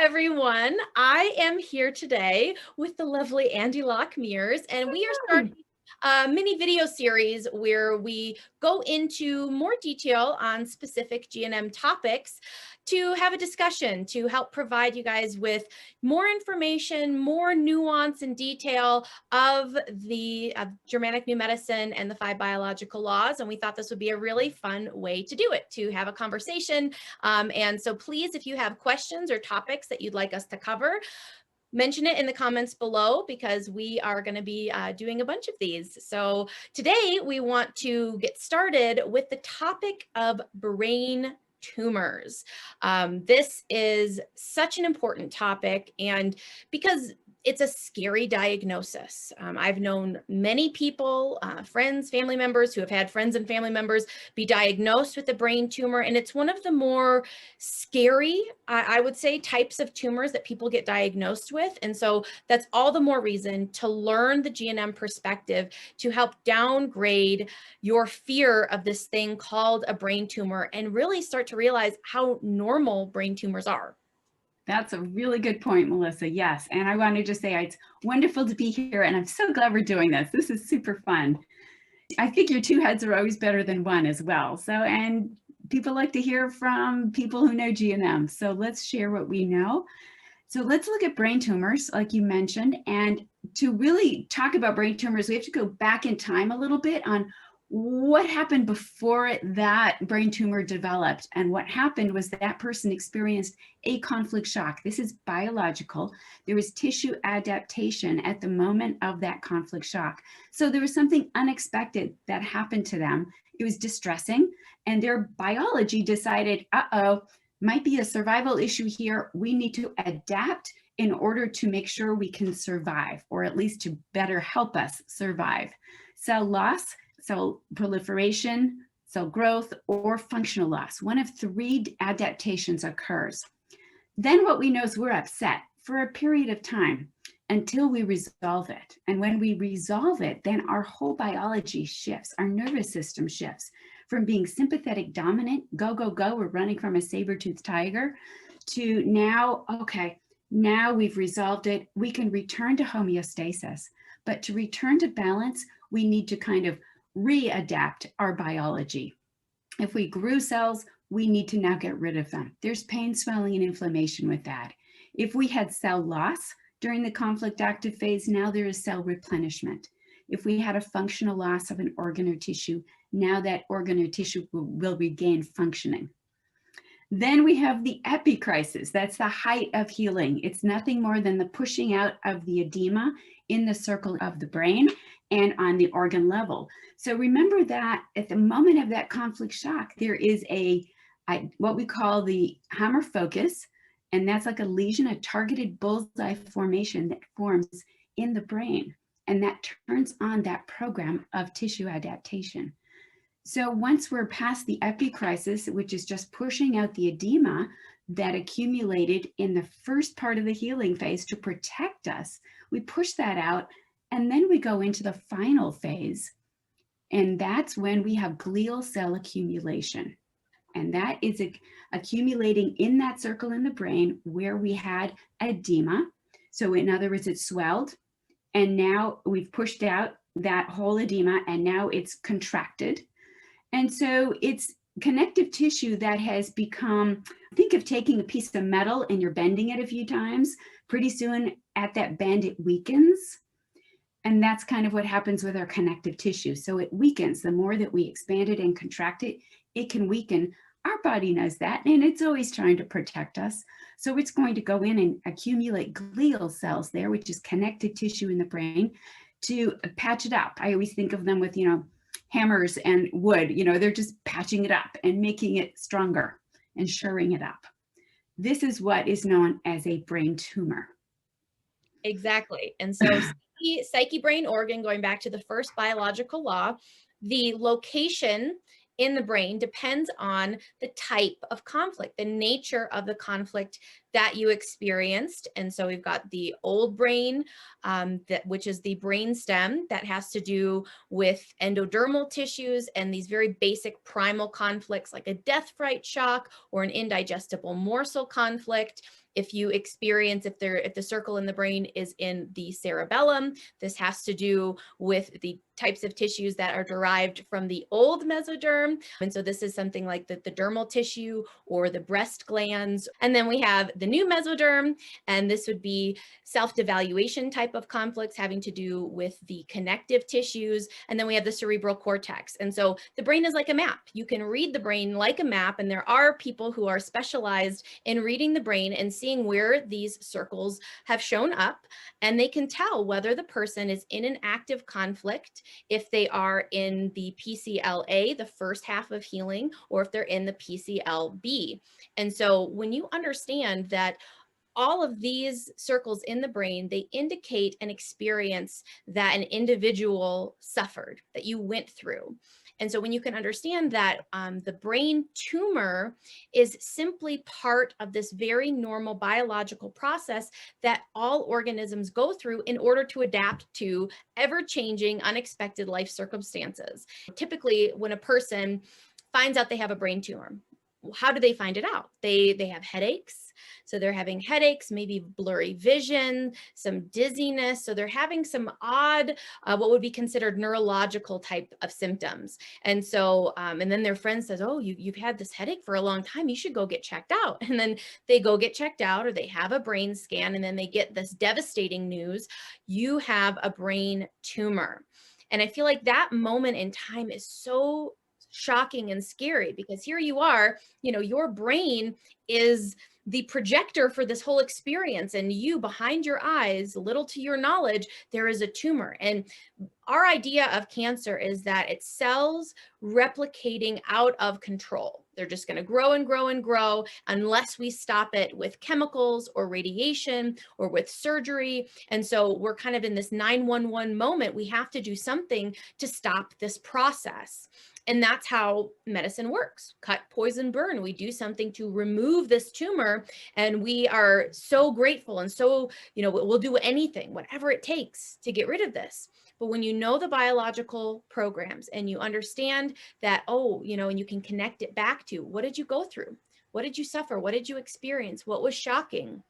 everyone. I am here today with the lovely Andi Locke Mears, and we are starting a mini video series where we go into more detail on specific G&M topics to have a discussion to help provide you guys with more information, more nuance and detail of the Germanic New Medicine and the 5 biological laws. And we thought this would be a really fun way to do it, to have a conversation. And so please, if you have questions or topics that you'd like us to cover, mention it in the comments below, because we are going to be doing a bunch of these. So today we want to get started with the topic of brain tumors. This is such an important topic, and because it's a scary diagnosis. I've known many people, friends, family members who have had friends and family members be diagnosed with a brain tumor, and it's one of the more scary, I would say, types of tumors that people get diagnosed with. And so that's all the more reason to learn the G&M perspective to help downgrade your fear of this thing called a brain tumor and really start to realize how normal brain tumors are. That's a really good point, Melissa. Yes. And I wanted to say it's wonderful to be here, and I'm so glad we're doing this. This is super fun. I figure 2 heads are always better than 1 as well. So, and people like to hear from people who know G&M. So let's share what we know. So let's look at brain tumors, like you mentioned. And to really talk about brain tumors, we have to go back in time a little bit on what happened before that brain tumor developed. And what happened was that person experienced a conflict shock. This is biological. There was tissue adaptation at the moment of that conflict shock. So there was something unexpected that happened to them. It was distressing, and their biology decided, might be a survival issue here. We need to adapt in order to make sure we can survive, or at least to better help us survive. Cell loss, cell proliferation, cell growth, or functional loss. One of 3 adaptations occurs. Then what we know is we're upset for a period of time until we resolve it. And when we resolve it, then our whole biology shifts, our nervous system shifts from being sympathetic dominant, go, go, go, we're running from a saber-toothed tiger, to now, okay, now we've resolved it, we can return to homeostasis. But to return to balance, we need to kind of readapt our biology. If we grew cells, we need to now get rid of them. There's pain, swelling, and inflammation with that. If we had cell loss during the conflict active phase, now there is cell replenishment. If we had a functional loss of an organ or tissue, now that organ or tissue will regain functioning. Then we have the epicrisis. That's the height of healing. It's nothing more than the pushing out of the edema in the circle of the brain and on the organ level. So remember that at the moment of that conflict shock, there is what we call the hammer focus, and that's like a lesion, a targeted bullseye formation that forms in the brain, and that turns on that program of tissue adaptation. So once we're past the epicrisis, which is just pushing out the edema that accumulated in the first part of the healing phase to protect us, we push that out, and then we go into the final phase, and that's when we have glial cell accumulation. And that is accumulating in that circle in the brain where we had edema. So in other words, it swelled, and now we've pushed out that whole edema, and now it's contracted. And so it's connective tissue that has become, think of taking a piece of metal and you're bending it a few times. Pretty soon at that bend, it weakens. And that's kind of what happens with our connective tissue. So it weakens. The more that we expand it and contract it, it can weaken. Our body knows that, and it's always trying to protect us. So it's going to go in and accumulate glial cells there, which is connective tissue in the brain, to patch it up. I always think of them with, hammers and wood, they're just patching it up and making it stronger and shoring it up. This is what is known as a brain tumor. Exactly. And so psyche, brain, organ, going back to the first biological law, the location in the brain depends on the type of conflict, the nature of the conflict that you experienced. And so we've got the old brain, which is the brain stem, that has to do with endodermal tissues and these very basic primal conflicts like a death fright shock or an indigestible morsel conflict. If you experience, if the circle in the brain is in the cerebellum, this has to do with the types of tissues that are derived from the old mesoderm. And so this is something like the dermal tissue or the breast glands. And then we have the new mesoderm, and this would be self-devaluation type of conflicts having to do with the connective tissues. And then we have the cerebral cortex. And so the brain is like a map. You can read the brain like a map, and there are people who are specialized in reading the brain and seeing where these circles have shown up, and they can tell whether the person is in an active conflict, if they are in the PCLA, the first half of healing, or if they're in the PCLB. And so when you understand that all of these circles in the brain, they indicate an experience that an individual suffered, that you went through. And so when you can understand that the brain tumor is simply part of this very normal biological process that all organisms go through in order to adapt to ever-changing, unexpected life circumstances. Typically, when a person finds out they have a brain tumor, how do they find it out? They have headaches. So they're having headaches, maybe blurry vision, some dizziness. So they're having some odd, what would be considered neurological type of symptoms. And so, and then their friend says, oh, you've had this headache for a long time. You should go get checked out. And then they go get checked out, or they have a brain scan, and then they get this devastating news. You have a brain tumor. And I feel like that moment in time is so shocking and scary, because here you are, your brain is the projector for this whole experience, and you, behind your eyes, little to your knowledge, there is a tumor. And our idea of cancer is that it's cells replicating out of control. They're just going to grow and grow and grow unless we stop it with chemicals or radiation or with surgery. And so we're kind of in this 911 moment. We have to do something to stop this process. And that's how medicine works. Cut, poison, burn. We do something to remove this tumor, and we are so grateful, and so, we'll do anything, whatever it takes to get rid of this. But when you know the biological programs and you understand that, and you can connect it back to, what did you go through? What did you suffer? What did you experience? What was shocking?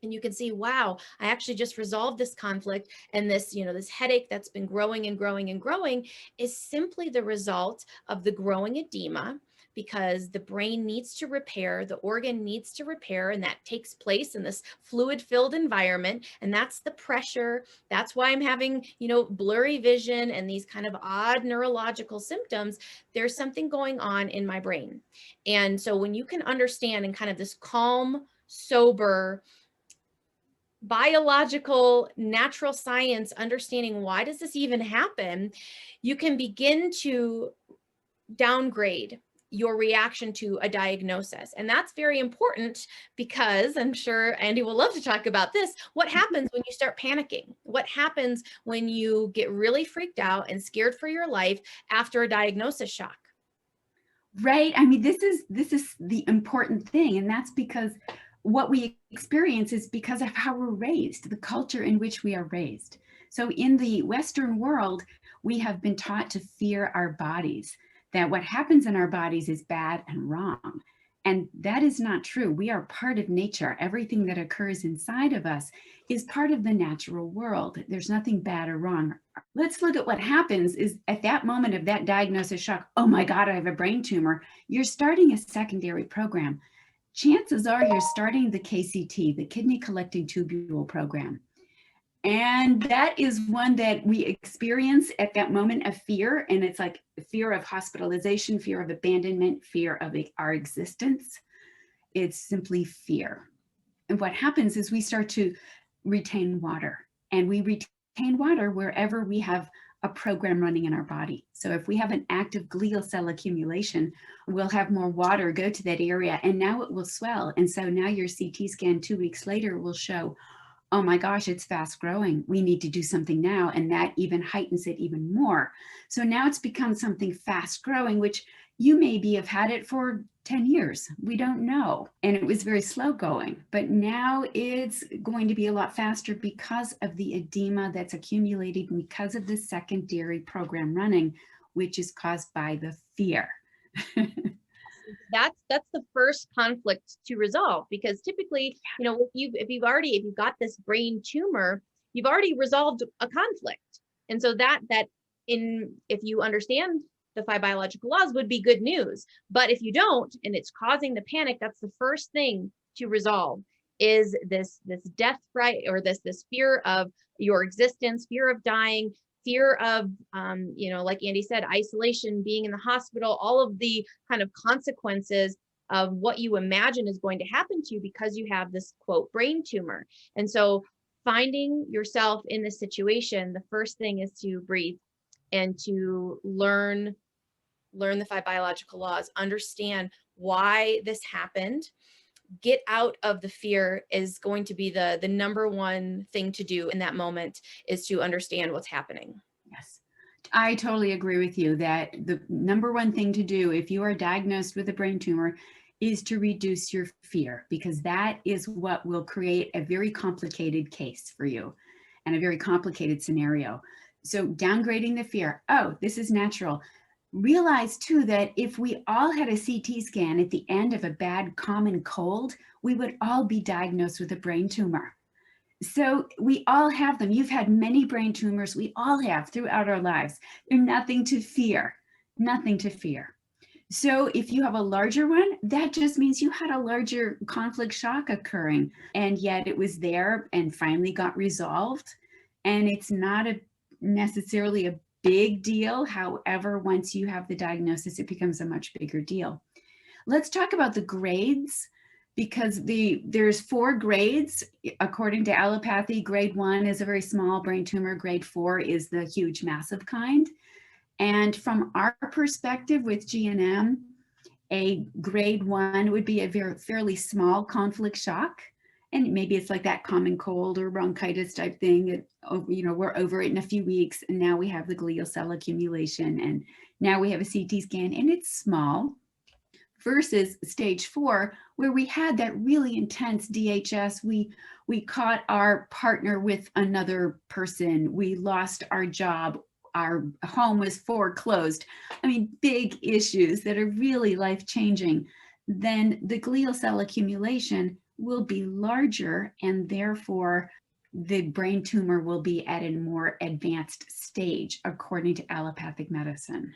And you can see, wow, I actually just resolved this conflict, and this, this headache that's been growing and growing and growing is simply the result of the growing edema, because the brain needs to repair, the organ needs to repair, and that takes place in this fluid-filled environment. And that's the pressure. That's why I'm having, blurry vision and these kind of odd neurological symptoms. There's something going on in my brain. And so when you can understand in kind of this calm, sober, biological, natural science, understanding why does this even happen, you can begin to downgrade your reaction to a diagnosis. And that's very important, because I'm sure Andi will love to talk about this. What happens when you start panicking? What happens when you get really freaked out and scared for your life after a diagnosis shock? Right. I mean, this is the important thing. And that's because what we experience is because of how we're raised, the culture in which we are raised. So in the Western world, we have been taught to fear our bodies, that what happens in our bodies is bad and wrong. And that is not true. We are part of nature. Everything that occurs inside of us is part of the natural world. There's nothing bad or wrong. Let's look at what happens is at that moment of that diagnosis shock, oh my God, I have a brain tumor. You're starting a secondary program. Chances are you're starting the KCT, the kidney collecting tubule program. And that is one that we experience at that moment of fear. And it's like fear of hospitalization, fear of abandonment, fear of our existence. It's simply fear. And what happens is we start to retain water, and we retain water wherever we have a program running in our body. So if we have an active glial cell accumulation, we'll have more water go to that area, and now it will swell. And so now your CT scan 2 weeks later will show, oh my gosh, it's fast growing. We need to do something now. And that even heightens it even more. So now it's become something fast growing, which you maybe have had it for 10 years. We don't know. And it was very slow going, but now it's going to be a lot faster because of the edema that's accumulated, because of the secondary program running, which is caused by the fear. That's the first conflict to resolve, because typically, if you've got this brain tumor, you've already resolved a conflict. And so if you understand the 5 biological laws, would be good news. But if you don't, and it's causing the panic, that's the first thing to resolve, is this death fright, or this fear of your existence, fear of dying, fear of like Andi said, isolation, being in the hospital, all of the kind of consequences of what you imagine is going to happen to you because you have this quote brain tumor. And so finding yourself in this situation, the first thing is to breathe and to learn the 5 biological laws, understand why this happened, get out of the fear is going to be the number one thing to do in that moment, is to understand what's happening. Yes, I totally agree with you that the number one thing to do if you are diagnosed with a brain tumor is to reduce your fear, because that is what will create a very complicated case for you and a very complicated scenario. So downgrading the fear, oh, this is natural. Realize too that if we all had a CT scan at the end of a bad common cold, we would all be diagnosed with a brain tumor. So we all have them. You've had many brain tumors. We all have throughout our lives. They're nothing to fear, nothing to fear. So if you have a larger one, that just means you had a larger conflict shock occurring, and yet it was there and finally got resolved. And it's not necessarily a big deal. However, once you have the diagnosis, it becomes a much bigger deal. Let's talk about the grades, because there's 4 grades according to allopathy. Grade 1 is a very small brain tumor. Grade 4 is the huge, massive kind. And from our perspective with GNM, a grade 1 would be a fairly small conflict shock. And maybe it's like that common cold or bronchitis type thing. We're over it in a few weeks, and now we have the glial cell accumulation, and now we have a CT scan, and it's small. Versus stage 4, where we had that really intense DHS. We caught our partner with another person. We lost our job. Our home was foreclosed. I mean, big issues that are really life-changing. Then the glial cell accumulation will be larger, and therefore the brain tumor will be at a more advanced stage, according to allopathic medicine.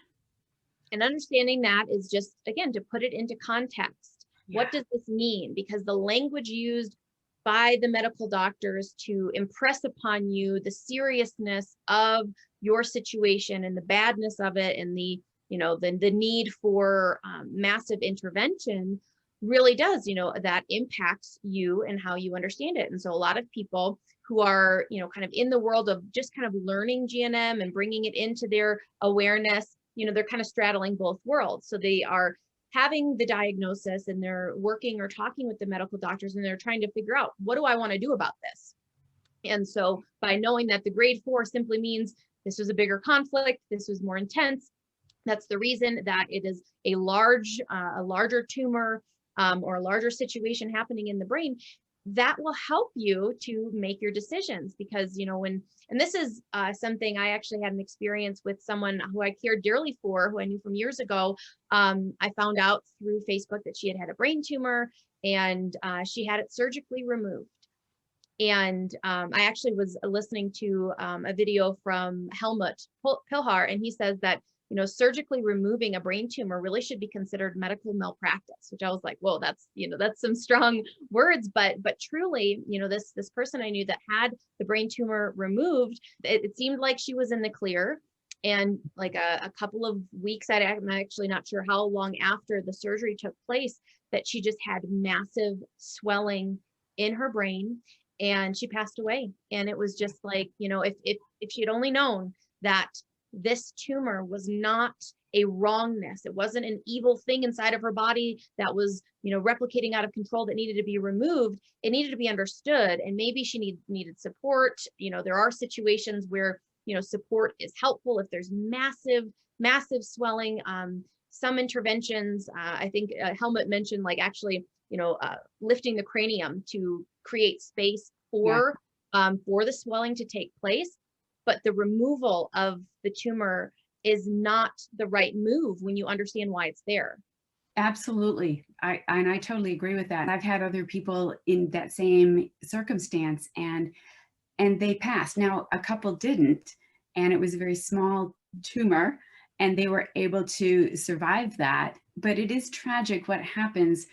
And understanding that is just, again, to put it into context. Yeah. What does this mean? Because the language used by the medical doctors to impress upon you the seriousness of your situation and the badness of it, and the need for massive intervention really does, that impacts you and how you understand it. And so a lot of people who are, kind of in the world of just kind of learning GNM and bringing it into their awareness, they're kind of straddling both worlds. So they are having the diagnosis and they're working or talking with the medical doctors, and they're trying to figure out, what do I want to do about this? And so by knowing that the grade 4 simply means this was a bigger conflict, this was more intense, that's the reason that it is a larger tumor or a larger situation happening in the brain, that will help you to make your decisions. Because, and this is something I actually had an experience with someone who I cared dearly for, who I knew from years ago. I found out through Facebook that she had a brain tumor, and she had it surgically removed. And I actually was listening to a video from Helmut Pilhar, and he says that surgically removing a brain tumor really should be considered medical malpractice, which I was like, whoa, that's some strong words. But truly, this person I knew that had the brain tumor removed, it seemed like she was in the clear. And like a couple of weeks, I'm actually not sure how long after the surgery took place, that she just had massive swelling in her brain, and she passed away. And it was just like, if she had only known that this tumor was not a wrongness, it wasn't an evil thing inside of her body that was, replicating out of control, that needed to be removed, it needed to be understood. And maybe she needed support. There are situations where, support is helpful if there's massive swelling. Some interventions, I think Helmut mentioned, like actually, lifting the cranium to create space for the swelling to take place. But the removal of the tumor is not the right move when you understand why it's there. Absolutely. I totally agree with that. I've had other people in that same circumstance, and they passed. Now, a couple didn't, and it was a very small tumor, and they were able to survive that. But it is tragic what happens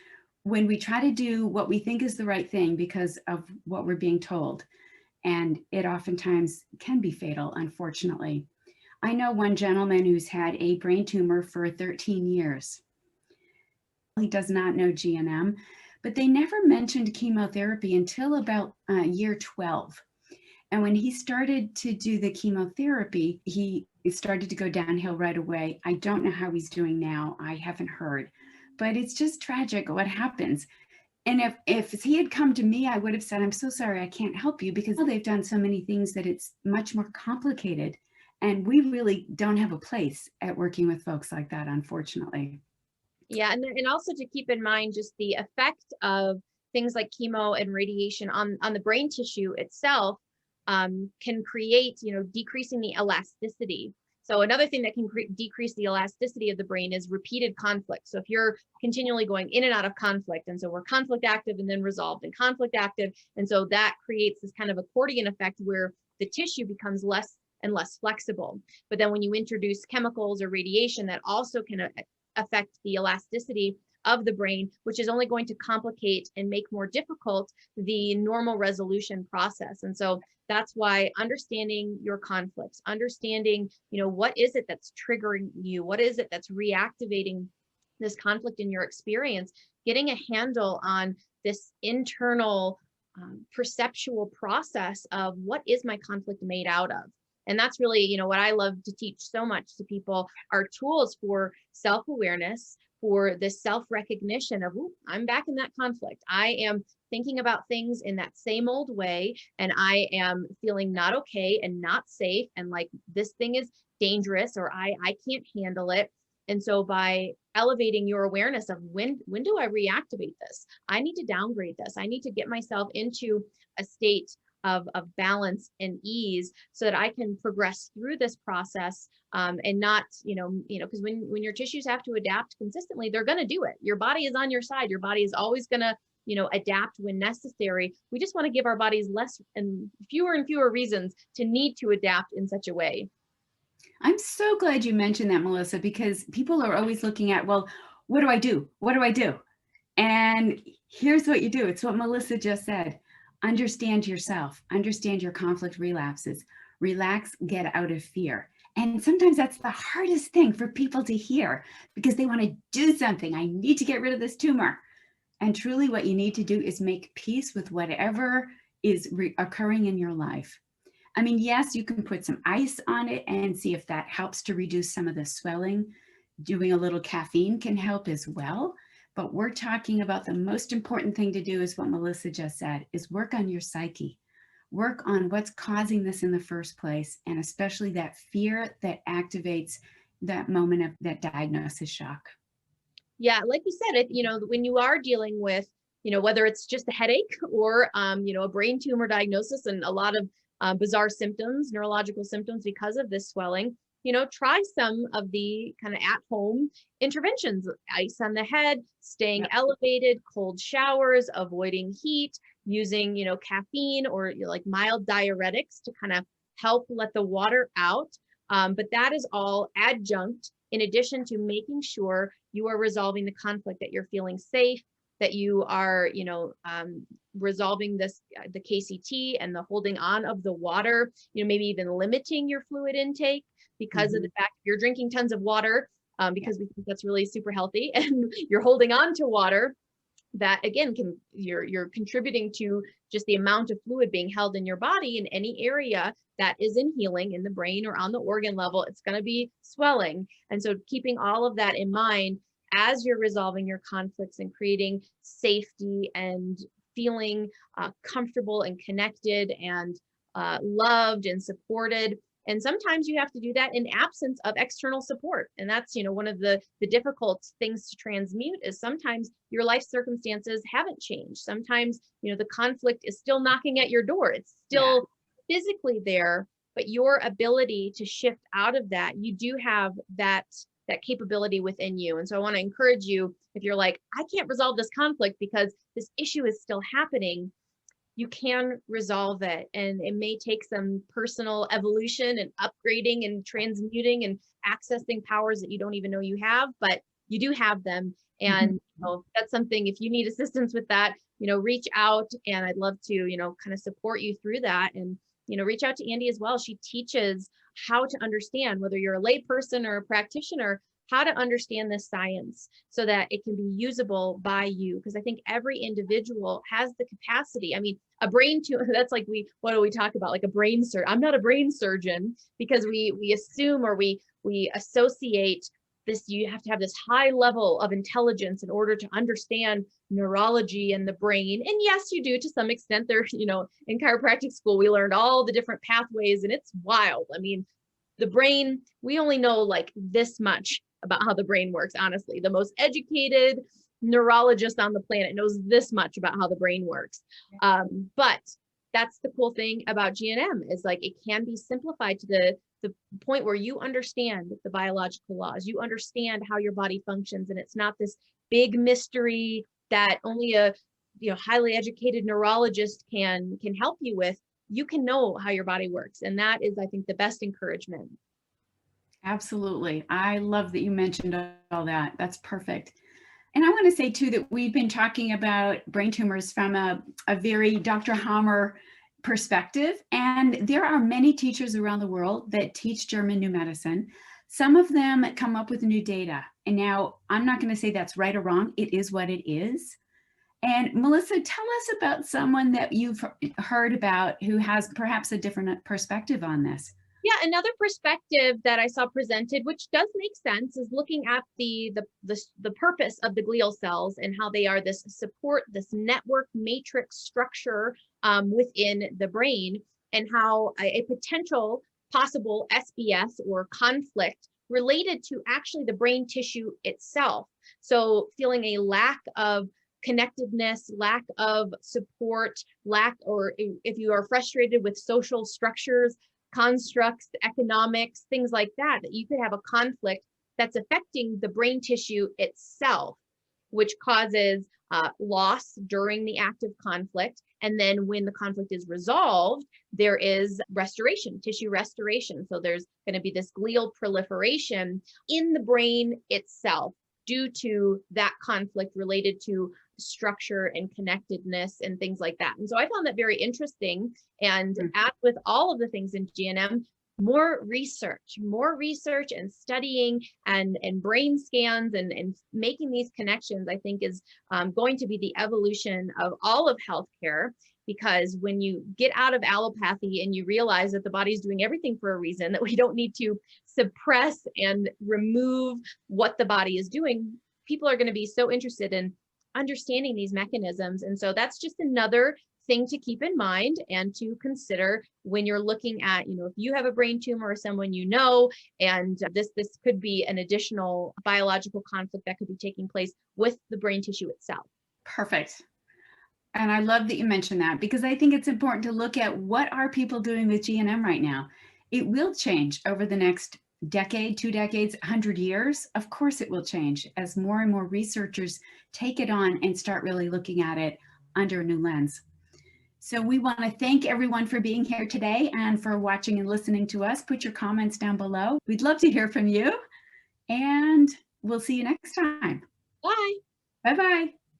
when we try to do what we think is the right thing because of what we're being told. And it oftentimes can be fatal, unfortunately. I know one gentleman who's had a brain tumor for 13 years. He does not know GNM, but they never mentioned chemotherapy until about year 12. And when he started to do the chemotherapy, he started to go downhill right away. I don't know how he's doing now. I haven't heard, but it's just tragic what happens. And if he had come to me, I would have said, I'm so sorry, I can't help you, because they've done so many things that it's much more complicated. And we really don't have a place at working with folks like that, unfortunately. Yeah, and also to keep in mind just the effect of things like chemo and radiation on the brain tissue itself, can create, decreasing the elasticity. So another thing that can decrease the elasticity of the brain is repeated conflict. So if you're continually going in and out of conflict, and so we're conflict active and then resolved and conflict active, and so that creates this kind of accordion effect where the tissue becomes less and less flexible. But then when you introduce chemicals or radiation, that also can affect the elasticity of the brain, which is only going to complicate and make more difficult the normal resolution process. And so that's why understanding your conflicts, understanding, what is it that's triggering you? What is it that's reactivating this conflict in your experience? Getting a handle on this internal perceptual process of what is my conflict made out of? And that's really, what I love to teach so much to people are tools for self-awareness, for the self-recognition of, ooh, I'm back in that conflict. I am thinking about things in that same old way, and I am feeling not okay and not safe, and like this thing is dangerous, or I can't handle it. And so by elevating your awareness of when do I reactivate this? I need to downgrade this. I need to get myself into a state of balance and ease so that I can progress through this process, and not, because when your tissues have to adapt consistently, they're going to do it. Your body is on your side. Your body is always going to, adapt when necessary. We just want to give our bodies less and fewer reasons to need to adapt in such a way. I'm so glad you mentioned that, Melissa, because people are always looking at, well, what do I do? What do I do? And here's what you do. It's what Melissa just said. Understand yourself, understand your conflict relapses, relax, get out of fear. And sometimes that's the hardest thing for people to hear because they want to do something. I need to get rid of this tumor. And truly, what you need to do is make peace with whatever is occurring in your life. I mean, yes, you can put some ice on it and see if that helps to reduce some of the swelling. Doing a little caffeine can help as well. But we're talking about the most important thing to do is what Melissa just said, is work on your psyche. Work on what's causing this in the first place, and especially that fear that activates that moment of that diagnosis shock. Yeah, like you said, when you are dealing with, whether it's just a headache or, a brain tumor diagnosis and a lot of bizarre symptoms, neurological symptoms because of this swelling, try some of the kind of at-home interventions: ice on the head, staying elevated, cold showers, avoiding heat, using, caffeine or like mild diuretics to kind of help let the water out. But that is all adjunct in addition to making sure you are resolving the conflict, that you're feeling safe, that you are, resolving this, the KCT and the holding on of the water, maybe even limiting your fluid intake because of the fact you're drinking tons of water, because we think that's really super healthy, and you're holding on to water that again you're contributing to just the amount of fluid being held in your body. In any area that is in healing, in the brain or on the organ level, it's going to be swelling. And so keeping all of that in mind as you're resolving your conflicts and creating safety and feeling comfortable and connected and loved and supported. And sometimes you have to do that in absence of external support. And that's, one of the difficult things to transmute is sometimes your life circumstances haven't changed. Sometimes, the conflict is still knocking at your door. It's still physically there, but your ability to shift out of that, you do have that that capability within you. And so I want to encourage you, if you're like, I can't resolve this conflict because this issue is still happening, you can resolve it. And it may take some personal evolution and upgrading and transmuting and accessing powers that you don't even know you have, but you do have them. And that's something, if you need assistance with that, reach out, and I'd love to, kind of support you through that. And, reach out to Andi as well. She teaches how to understand, whether you're a lay person or a practitioner, how to understand this science so that it can be usable by you. Because I think every individual has the capacity. I mean, a brain tumor, that's like, what do we talk about? Like a brain surgeon. I'm not a brain surgeon, because we assume, or we associate this, you have to have this high level of intelligence in order to understand neurology and the brain. And yes, you do to some extent. There, in chiropractic school, we learned all the different pathways, and it's wild. I mean, the brain, we only know like this much about how the brain works. Honestly, the most educated neurologist on the planet knows this much about how the brain works. But that's the cool thing about GNM, is like, it can be simplified to the point where you understand the biological laws, you understand how your body functions, and it's not this big mystery that only a highly educated neurologist can help you with. You can know how your body works, and that is, I think, the best encouragement. Absolutely. I love that you mentioned all that. That's perfect. And I want to say too that we've been talking about brain tumors from a very Dr. Hammer perspective. And there are many teachers around the world that teach German new medicine. Some of them come up with new data. And now I'm not going to say that's right or wrong. It is what it is. And Melissa, tell us about someone that you've heard about who has perhaps a different perspective on this. Yeah, another perspective that I saw presented, which does make sense, is looking at the purpose of the glial cells and how they are this support, this network matrix structure within the brain, and how a potential possible SBS or conflict related to actually the brain tissue itself. So feeling a lack of connectedness, lack of support, or if you are frustrated with social structures, constructs, economics, things like that, that you could have a conflict that's affecting the brain tissue itself, which causes loss during the active conflict. And then when the conflict is resolved, there is restoration, tissue restoration. So there's going to be this glial proliferation in the brain itself due to that conflict related to structure and connectedness and things like that. And so I found that very interesting. And as with all of the things in GNM, more research and studying and brain scans and making these connections, I think, is going to be the evolution of all of healthcare. Because when you get out of allopathy and you realize that the body's doing everything for a reason, that we don't need to suppress and remove what the body is doing, people are going to be so interested in understanding these mechanisms. And so that's just another thing to keep in mind and to consider when you're looking at, if you have a brain tumor or someone and this could be an additional biological conflict that could be taking place with the brain tissue itself. Perfect. And I love that you mentioned that, because I think it's important to look at what are people doing with GNM right now. It will change over the next decade, 2 decades, 100 years. Of course it will change as more and more researchers take it on and start really looking at it under a new lens. So we want to thank everyone for being here today and for watching and listening to us. Put your comments down below. We'd love to hear from you, and we'll see you next time. Bye. Bye-bye.